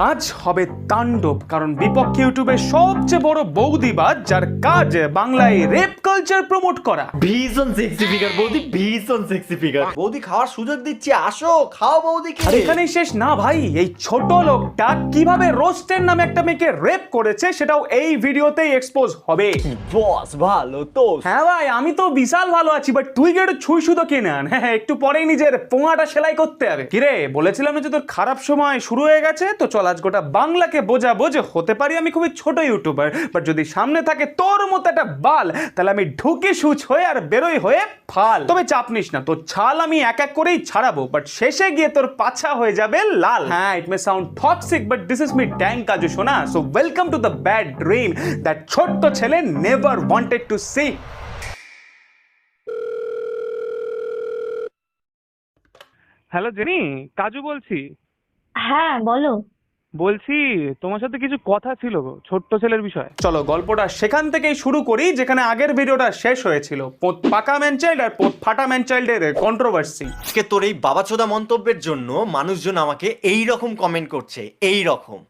আজ হবে তাণ্ডব, কারণ বিপক্ষে ইউটিউবের সবচেয়ে বড় বৌদিবাজ, যার কাজ বাংলায় রেপ কালচার প্রমোট করা। ভীষণ সেক্সি ফিগার বৌদি, ভীষণ সেক্সি ফিগার বৌদি। খাওয়ার সুযোগ দিচ্ছি, আসো খাও বৌদি। আর এখানেই শেষ না ভাই, এই ছোট লোকটা কিভাবে রোস্টের নামে একটা মেয়েকে রেপ করেছে সেটাও এই ভিডিওতেই এক্সপোজ হবে। বস ভালো তো? হ্যাঁ ভাই, আমি তো বিশাল ভালো আছি, বাট তুই কি একটু ছুঁই সুতো কিনে আন। হ্যাঁ, একটু পরেই নিজের পোঙাটা সেলাই করতে হবে। কিরে, বলেছিলাম না যে তোর খারাপ সময় শুরু হয়ে গেছে? তো চল আজ গোটা বাংলাকে বোঝাবো যে হতে পারি আমি খুবই ছোট ইউটিউবার, বাট যদি সামনে থাকে তোর মতো একটা বাল, তাহলে আমি ঢুকি সুচ হয়ে আর বেরোই হয়ে ফাল। তবে চাপ নিস না, তোর ছাল আমি এক এক করেই ছাড়াবো, বাট শেষে গিয়ে তোর পাছা হয়ে যাবে লাল। হ্যাঁ, it may sound toxic, but this is me ড্যাং কাজু সোনা। So welcome to the bad dream that ছোট্ট ছেলে never wanted to see. Hello Jenny, Kaju বলছি। হ্যাঁ বলো। বলছি তোমার সাথে কিছু কথা ছিল ছোট্ট ছেলের বিষয়ে। চলো গল্পটা সেখান থেকেই শুরু করি যেখানে আগের ভিডিওটা শেষ হয়েছিল, পোত পাকা ম্যান চাইল্ড আর পোত ফাটা ম্যান চাইল্ডের কন্ট্রোভার্সি। আজকে তোর এই বাবাচোদা মন্তব্যের জন্য মানুষজন আমাকে এই রকম কমেন্ট করছে, এই রকম।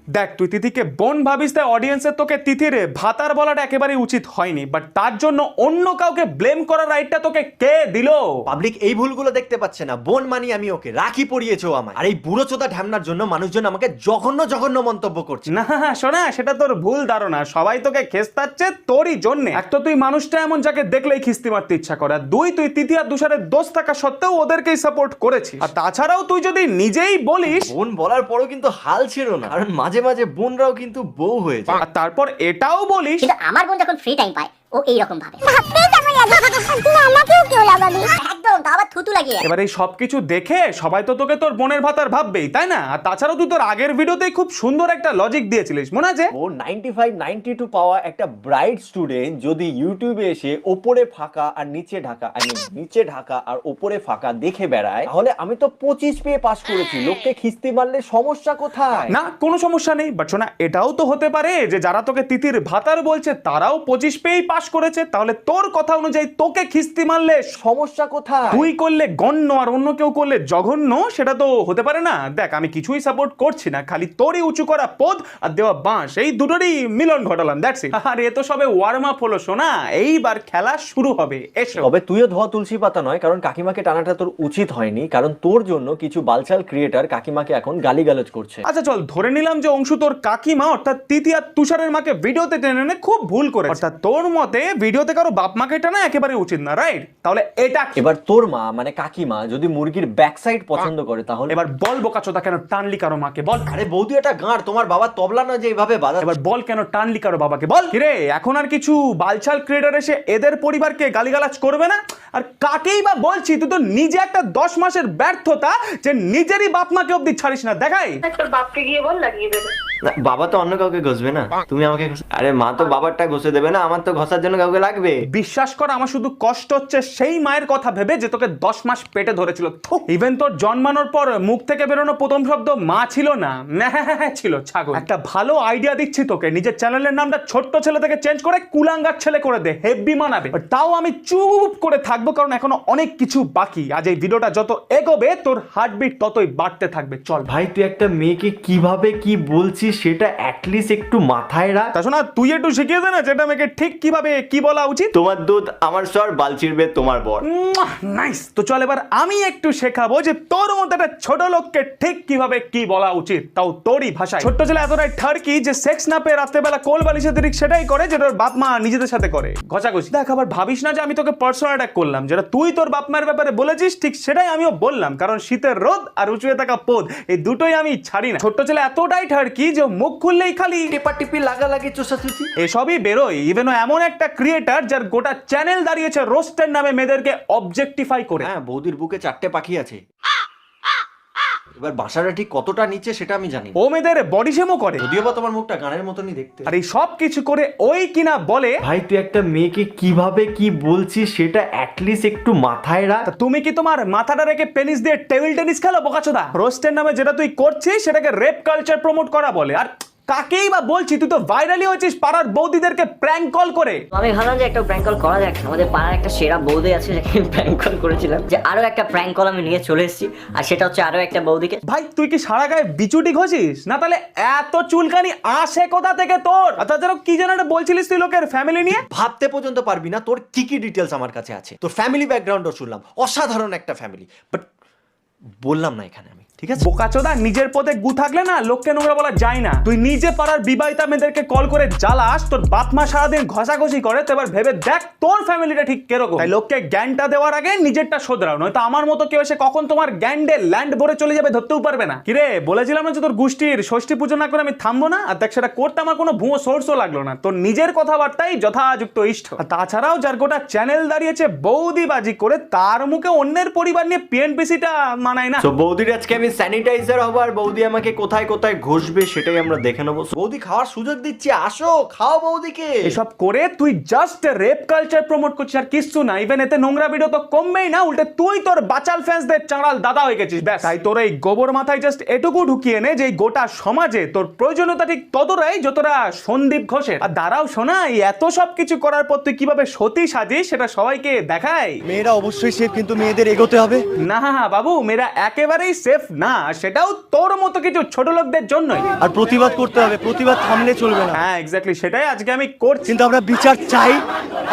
দেখ, তুই তিথিকে বোন ভাবিস, তাই অডিয়েন্সের তোকে তিথির ভাতার বলাটা একেবারেই উচিত হয়নি, বাট তার জন্য অন্য কাউকে ব্লেম করার রাইটটা তোকে কে দিল? পাবলিক এই ভুলগুলো দেখতে পাচ্ছে না। বোন মানি আমি ওকে, রাখি পরিয়েছো আমায়, আর এই বুড়ো চোদা ঢ্যামনার জন্য মানুষজন আমাকে জঘন্য জঘন্য মন্তব্য করছে। না শোনা, সেটা তোর ভুল ধারণা। সবাই তোকে খেস্তাচ্ছে তোরই জন্য। এক তো তুই মানুষটা এমন যাকে দেখলেই খিস্তি মারতে ইচ্ছা করে, আর দুই, তুই তিথি আর তুষারের দোষ থাকা সত্ত্বেও ওদেরকেই সাপোর্ট করেছিস। আর তাছাড়াও তুই যদি নিজেই বলিস, বোন বলার পরও কিন্তু হাল ছিল না, কারণ মাঝে মাঝে বোনরাও কিন্তু বউ হয়ে যায়। আর তারপর এটাও বলিস, কিন্তু আমার বোন যখন ফ্রি টাইম পায় ও এইরকম ভাবে একদম আবার থুতু লাগিয়ে। এবার এই সবকিছু দেখে সবাই তো তোকে তোর বোনের ভাতার ভাববেই, তাই না? আর তাছাড়াও তুই তোর আগের ভিডিওতেই খুব সুন্দর একটা লজিক দিয়েছিলিস, মনে আছে? ও 95 92 পাওয়া একটা ব্রাইট স্টুডেন্ট যদি ইউটিউবে এসে ওপরে ফাঁকা আর নিচে ঢাকা, নিচে ঢাকা আর ওপরে ফাঁকা দেখে বেড়ায়, তাহলে আমি তো 25 পেয়ে পাস করেছি, লোককে খিস্তি মারলে সমস্যা কোথায়? না, কোনো সমস্যা নেই, বাট শোনা, এটাও তো হতে পারে যে যারা তোকে তিথির ভাতার বলছে তারাও 25 পেয়েই পাস করেছে, তাহলে তোর কথা অনুযায়ী তোকে খিস্তি মারলে সমস্যা কোথায়? তুই করলে গণ্য আর অন্য কেউ করলে জঘন্য, সেটা তো হতে পারে না। দেখ, আমি কিছুই সাপোর্ট করছি না, খালি তোরই উঁচু করা পদ আর দেওয়া বাঁশ, এই দুটোরই মিলন ঘটালাম, দ্যাটস ইট। আর এ তো সবে ওয়ার্ম আপ হলো শোনা, এইবার খেলা শুরু হবে, এসো। তবে তুইও ধোয়া তুলসী পাতা নয়, কারণ কাকিমাকে টানাটা তোর উচিত হয়নি, কারণ তোর জন্য কিছু বালছাল ক্রিয়েটার কাকিমাকে এখন গালিগালাজ করছে। আচ্ছা চল ধরে নিলাম যে অংশু তোর কাকিমা অর্থাৎ তিথি আর তুষারের মাকে ভিডিওতে টেনে এনে খুব ভুল করে, অর্থাৎ তোর মতে ভিডিওতে কারো বাপ মাকে টানা একেবারে উচিত না, রাইট? তাহলে এটা কি? এবার তোর মা মানে কাকিমা যদি মুরগির ব্যাক সাইড পছন্দ করে, তাহলে এবার বল বোকাচোদা, কেন টানলি কারো মাকে? বল। আরে বৌদি এটা গাঁড়, তোমার বাবা তবলা না যে এইভাবে বাজা। এবার বল, কেন টানলি কারো বাবাকে? বল। কিরে, এখন আর কিছু বালছাল ক্রিয়েটর এসে এদের পরিবারকে গালিগালাজ করবে না? আর কাকেই বা বলছি, তুই তো নিজে একটা 10 মাসের ব্যর্থতা যে নিজেরই বাপ মাকে অব্দি ছাড়িস না, দেখাই। তোর বাপকে গিয়ে বল লাগিয়ে দেবে। না, বাবা তো অন্য কাউকে ঘষবে না, তুমি আমাকে আরে মা তো বাবারটা ঘষে দেবে না, আমার তো ঘষার জন্য কাউকে লাগবে। বিশ্বাস কর, আমার শুধু কষ্ট হচ্ছে সেই মায়ের কথা ভেবে যে তোকে 10 মাস পেটে ধরেছিল। ইভেন তোর জন্মানোর পর মুখ থেকে বেরোনো প্রথম শব্দ মা ছিল না, ছিল ছাগল। একটা ভালো আইডিয়া দিচ্ছি তোকে, নিজের চ্যানেলের নামটা ছোট্ট ছেলে থেকে চেঞ্জ করে কুলাঙ্গার ছেলে করে দে, হেভি মানাবে। তাও আমি চুপ করে থাকবো, কারণ এখনো অনেক কিছু বাকি। আজ এই ভিডিওটা যত এগোবে তোর হার্টবিট ততই বাড়তে থাকবে। চল ভাই, তুই একটা মেয়েকে কিভাবে কি বলছিস সেটা অ্যাটলিস্ট একটু মাথায় রাখ। তা শোনা, তুই একটু শিখিয়ে দে না যেটা মেয়েকে ঠিক কিভাবে কি বলা উচিত। তোমার দুধ আমার স্বর, বাল ছিড়বে তোমার বর। নাইস। তো চল এবার আমি একটু শেখাবো যে তোর মতো একটা ছোট লোককে ঠিক কিভাবে কি বলা উচিত, তাও তোরই ভাষায়। ছোট্ট ছেলে এতটাই ঠারকি যে সেক্স না পেয়ে রাত্রেবেলা কোল বালিশে ঠিক সেটাই করে যেটা ওর বাপ মা নিজেদের সাথে করে, ঘষাঘষি। দেখ, আবার ভাবিস না যে আমি তোকে পার্সোনাল অ্যাটাক করলাম। যেটা তুই তোর বাপ মায়ের ব্যাপারে বলেছিস ঠিক সেটাই আমিও বললাম, কারণ শীতের রোদ আর উঁচুয়ে থাকা পদ এই দুটোই আমি ছাড়ি না। ছোট্ট ছেলে এতটাই ঠারকি যে মুখ খুললেই খালি টিপা টিপি লাগালাগি চোষাচুষি এসবই বেরোয়। ইভেন এমন একটা ক্রিয়েটার যার গোটা চ্যানেল দাঁড়িয়েছে রোস্টের নামে মেয়েদেরকে অবজেক্টিফাই করে। হ্যাঁ, বৌদির বুকে 4টে পাখি আছে। এবার বাসাটা ঠিক কতটা নিচে সেটা আমি জানি, ও মেয়েদের বডি শেমও করে, যদিও বা তোমার মুখটা গানের মতনই দেখতে। আর এই সব কিছু করে ওই কিনা বলে, ভাই তুই একটা মেয়েকে কিভাবে কি বলছিস সেটা অ্যাটলিস্ট একটু মাথায় রাখ। তা তুমি কি তোমার মাথাটা রেখে পেনিস দিয়ে টেবিল টেনিস খেলো বোকাচোদা? রোস্টের নামে যেটা তুই করছিস সেটাকে রেপ কালচার প্রমোট করা বলে। আর কাকেই বা বলছি, তুই তো ভাইরালি হয়েছিস পাড়ার বৌদিদেরকে প্র্যাঙ্ক কল করে। তো আমি ভাবলাম যে একটা প্র্যাঙ্ক কল করা যাক। আমাদের পাড়ার একটা সেরা বৌদি আছে যাকে আমি প্র্যাঙ্ক কল করেছিলাম, যে আরো একটা প্র্যাঙ্ক কল আমি নিয়ে চলে এসেছি, আর সেটা হচ্ছে আরো একটা বৌদিকে। ভাই তুই কি সারা গায়ে বিচুটি ঘষিস না? তাহলে এত চুলকানি আসে কোথা থেকে তোর? আর তাছাড়া কি যেন একটা বলছিলিস তুই লোকের ফ্যামিলি নিয়ে? ভাবতে পর্যন্ত পারবি না তোর কি কি ডিটেলস আমার কাছে আছে। তোর ফ্যামিলি ব্যাকগ্রাউন্ডও শুনলাম, অসাধারণ একটা ফ্যামিলি, বাট বললাম না এখানে আমি, ঠিক আছে? বোকাচোদা, নিজের পথে গু থাকলে না লোককে নোংরা বলা যায় না। তুই নিজে পাড়ার বিবাহিতা মেয়েদেরকে কল করে জ্বালাস, তোর বাপ মা সারাদিন ঘষাঘষি করে, তো এবার ভেবে দেখ তোর ফ্যামিলিটা ঠিক কিরকম। তাই লোককে জ্ঞানটা দেওয়ার আগে নিজেরটা শোধরাও, নয়তো আমার মতো কেউ এসে কখন তোমার জ্ঞানডে ল্যান্ড ভরে চলে যাবে ধরতেও পারবে না। কিরে, বলেছিলাম না যে তোর গোষ্ঠীর ষষ্ঠী পুজো না করে আমি থামবো না, আর দেখ সেটা করতে আমার কোনো ভুয়ো সোর্সও লাগলো না। তোর নিজের কথাবার্তাই যথাযুক্ত ইষ্ট। আর তাছাড়াও যার গোটা চ্যানেল দাঁড়িয়েছে বৌদিবাজি করে, তার মুখে অন্যের পরিবার নিয়ে পিএনপিসিটা মানায় না। তো বৌদির আজকে আমি স্যানিটাইজার হবো, আর বৌদি আমাকে কোথায় কোথায় ঘষবে সেটাই আমরা দেখে নেবো। বৌদি খাওয়ার সুযোগ দিচ্ছি, আসো খাও বৌদিকে। এসব করে তুই জাস্ট রেপ কালচার প্রমোট করছিস আর কিছু না। ইভেন এতে নোংরা ভিডিও তো কমবেই না, উল্টে তুই তোর বাচাল ফ্যান্সদের চাঁড়াল দাদা হয়ে গেছিস। ব্যাস, তাই তোর এই গোবর মাথায় জাস্ট এটুকু ঢুকিয়ে নে যে এই গোটা সমাজে তোর প্রয়োজনীয়তা ঠিক ততটাই যতটা সন্দীপ ঘোষের। আর দাঁড়াও শোনা, এই এত সব কিছু করার পর তুই কিভাবে সতী সাজিস সেটা সবাইকে দেখায়। মেয়েরা অবশ্যই সেফ, কিন্তু মেয়েদের এগোতে হবে। না বাবু, মেয়েরা একেবারেই সেফ না, সেটাও তোর মতো কিছু ছোট লোকদের জন্যই। আর প্রতিবাদ করতে হবে, প্রতিবাদ থামলে চলবে না। হ্যাঁ এক্স্যাক্টলি, সেটাই আজকে আমি করছি। কিন্তু আমরা বিচার চাই,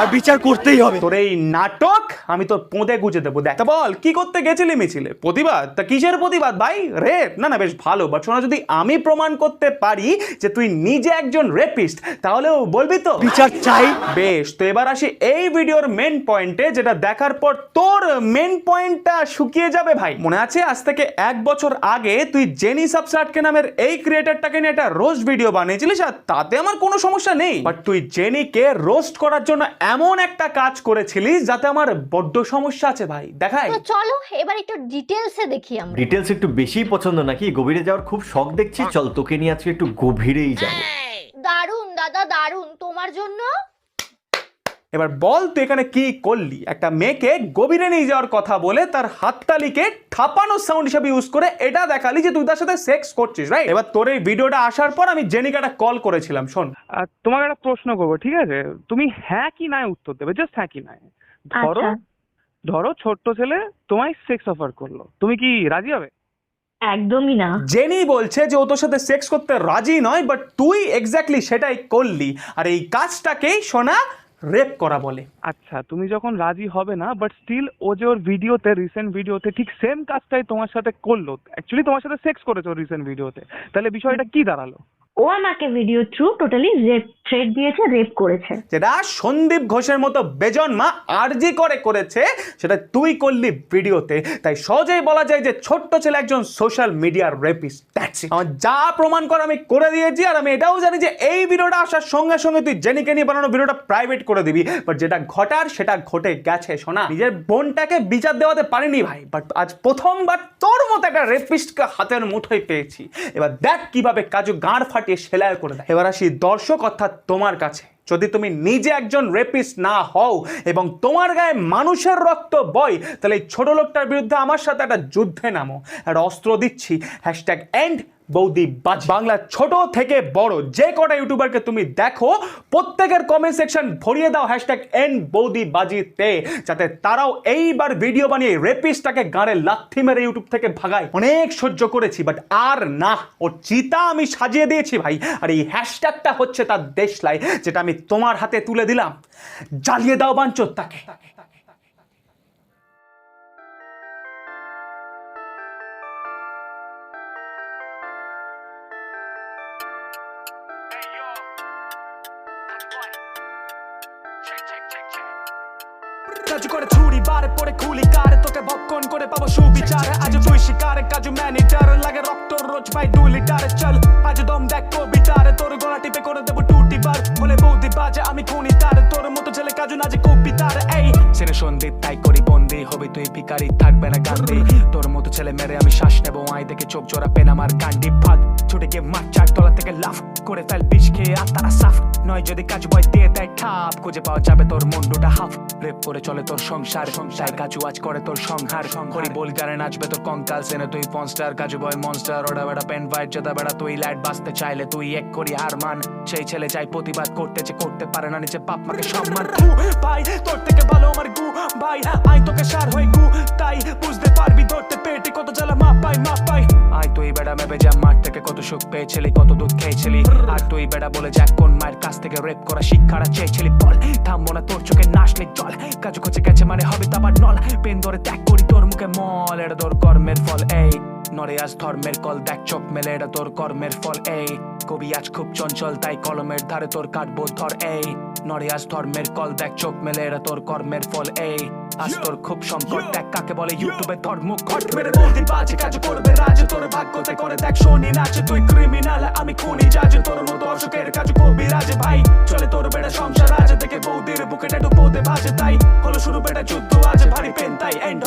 আর বিচার করতেই হবে। তোর এই নাটক আমি তোর পোঁদে গুজে দেবো। দেখ, তা বল কি করতে গেছিলি মিছিলে? প্রতিবাদ? তা কিসের প্রতিবাদ ভাই? রেপ? না বেশ ভালো, বাট শোনা, যদি আমি প্রমাণ করতে পারি যে তুই নিজে একজন রেপিস্ট, তাহলেও বলবি তো বিচার চাই। বেশ, তো এবার আসি এই ভিডিওর মেন পয়েন্টে, যেটা দেখার পর তোর মেন পয়েন্টটা শুকিয়ে যাবে ভাই। মনে আছে আজ থেকে 1 বছর আগে তুই জেনি সাবসাটকে নামের এই ক্রিয়েটারটাকে নিয়ে একটা রোস্ট ভিডিও বানিয়েছিলিস, আর তাতে আমার কোনো সমস্যা নেই, বাট তুই জেনিকে রোস্ট করার জন্য এমন একটা কাজ করেছিলিস যাতে আমার বড্ড সমস্যা আছে ভাই। দেখাই। তো চলো এবার একটু ডিটেলসে দেখি আমরা। ডিটেলস একটু বেশি পছন্দ নাকি? গভীরে যাওয়ার খুব শখ দেখছি, চল তোকে নিয়ে আজকে একটু গভীরেই যাবো। দারুন দাদা দারুন, তোমার জন্য। এবার বল তুই এখানে কি করলি? একটা মেয়েকে গভীরে নিয়ে যাওয়ার কথা বলে তার হাততালিকে ঠাপানোর সাউন্ড হিসেবে ইউজ করে এটা দেখালি যে তুই তার সাথে সেক্স করছিস, রাইট? এবার তোর এই ভিডিওটা আসার পর আমি জেনিকাটা কল করেছিলাম। শোন, তোমাকে একটা প্রশ্ন করবো, ঠিক আছে? তুমি হ্যাঁ কি না উত্তর দেবে, জাস্ট হ্যাঁ কি না। ধরো আচ্ছা, ধরো ছোট্ট ছেলে তোমায় সেক্স অফার করলো, তুমি কি রাজি হবে? একদমই না। জেনি বলছে যে ও তোর সাথে সেক্স করতে রাজি নয়, বাট তুই এক্স্যাক্টলি সেটাই করলি, আর এই কাজটাকেই শোনা রেপ করা বলে। আচ্ছা, তুমি যখন রাজি হবে না, বাট স্টিল ও যে ওর ভিডিওতে, রিসেন্ট ভিডিওতে ঠিক সেম কাজটাই তোমার সাথে করলো, অ্যাকচুয়ালি তোমার সাথে সেক্স করেছে ওর রিসেন্ট ভিডিওতে, তাহলে বিষয়টা কি দাঁড়ালো? ও আমাকে video through totally rape threat দিয়েছে, রেপ করেছে। যেটা সন্দীপ ঘোষের মতো বেজন্মা আরজি করেছে, সেটা তুই করলি ভিডিওতে। তাই সহজেই বলা যায় যে ছোট্ট ছেলে একজন সোশ্যাল মিডিয়ার রেপিস্ট। That's it. আমার যা প্রমাণ করা আমি করে দিয়েছি, আর আমি এটাও জানি যে এই ভিডিওটা আসার সঙ্গে সঙ্গে তুই জেনিকে নিয়ে বানানো ভিডিওটা প্রাইভেট করে দিবি, বাট যেটা ঘটার সেটা ঘটে গেছে। শোনা, নিজের বোনটাকে বিচার দেওয়াতে পারিনি ভাই, বাট আজ প্রথমবার তোর মতো একটা রেপিস্টকে হাতের মুঠোয় পেয়েছি। এবার দেখ কিভাবে কাজু গাঁড় ফাটিয়ে সেলাই করে দেয়। এবার আসি দর্শক অর্থাৎ তোমার কাছে। যদি তুমি নিজে একজন রেপিস্ট না হও এবং তোমার গায়ে মানুষের রক্ত বয়, তাহলে এই ছোট লোকটার বিরুদ্ধে আমার সাথে একটা যুদ্ধে নামো। একটা অস্ত্র দিচ্ছি, #এন্ড বৌদি বাজি। বাংলা ছোট থেকে বড় যে কটা ইউটিউবারকে তুমি দেখো, প্রত্যেকের কমেন্ট সেকশন ভরিয়ে দাও #এন্ড বৌদি বাজিতে, যাতে তারাও এইবার ভিডিও বানিয়ে রেপিস্টটাকে গাঁড়ে লাথি মেরে ইউটিউব থেকে ভাগায়। অনেক সহ্য করেছি, বাট আর না, ওর চিতা আমি সাজিয়ে দিয়েছি ভাই। আর এই হ্যাশট্যাগটা হচ্ছে তার দেশলাই, যেটা আমি তোমার হাতে তুলে দিলাম। জ্বালিয়ে দাও বাঞ্চোত তাকে। কাজু করে ছুরি বারে পড়ে খুলি কারে, তোকে ভক্ষণ করে পাবো সুবিচারে। আজ তুই শিকারে কাজু ম্যানিটার, লাগে রক্ত রোজ পাই 2 লিটারে। চল আজ দম দেখ কবিতারে, তোর গলা টিপে করে দেবো 2টি বার। বলে বৌদি বাজে আমি খুনি তারে, তোর মতো ছেলে কাজু না যে কপি তারে। এই সেরে সন্দীপ তাই করি বন্দি, হবি তুই ভিখারি থাকবে না গান্ধী। তোর মতো ছেলে মেরে আমি শ্বাস নেবো, আই দেখে চোখ জোড়া পেন আমার কান্ডি ভাগ। ছুটে গিয়ে মাঠ 4 তলা থেকে লাফ করে ফেল বিষ খেয়ে আর তারা সাফ। নয় যদি কাজু বয় দিয়ে দেয় ঠাপ খুঁজে পাওয়া যাবে তোর মুন্ডুটা হাফ রেপ করে চলে তোর সংসার সংসার কাজু আজ করে তোর সংহার সংহরি বল গানে নাচবে তোর কঙ্কাল সেনে তুই ফনস্টার কাজু বয় মনস্টার ওটা বেড়া পেন ভাইট যেটা বেড়া তুই লাইট বাঁচতে চাইলে তুই এক করি হার মান সেই ছেলে চাই প্রতিবাদ করতে যে করতে পারে না নিজে বাপ মাকে সম্মান ভাই তোর থেকে ভালো আমার গু ভাই আই তোকে সার হয়ে গু তাই বুঝতে পারবি ধরতে পেটে কত জ্বালা মাপ পাই আয় তুই বেড়া মেবে যা মাঠ থেকে কত সুখ পেয়েছিলি কত দুধ খেয়েছিলি আর তুই বেড়া বলে যাক কোন মায়ের কাছ থেকে রেপ করা শিক্ষাটা চেয়েছিলি বল থামবো না তোর চোখে নাচলে জল কাজু খোঁজে গেছে মানে হবে তাবার নল পেন ধরে ত্যাগ করি তোর মুখে মল এটা তোর কর্মের ফল এই নরে আজ ধর্মের কল দেখ চোখ মেলে এটা তোর কর্মের ফল এই কবি আজ খুব চঞ্চল তাই কলমের ধারে তোর কাটবো ধর এই নরে আজ ধর্মের কল দেখ চোখ মেলে এটা তোর কর্মের ফল এই আজ তোর খুব সংকট দেখ কাকে বলে ইউটিউবে ধর্ম ঘট মেরে বলতে বাজে কাজ করবে রাজ তোর ভাগ্যতে করে দেখ শোনি নাচে তুই ক্রিমিনাল আমি খুনি যাজ তোর মতো অশোকের কাজ কবি রাজ ভাই চলে তোর বেড়া সংসার আজ থেকে বৌদির বুকে ট্যাটু বৌদে বাজে তাই হলো শুরু বেড়া যুদ্ধ আজ ভারী পেন তাই এন্ড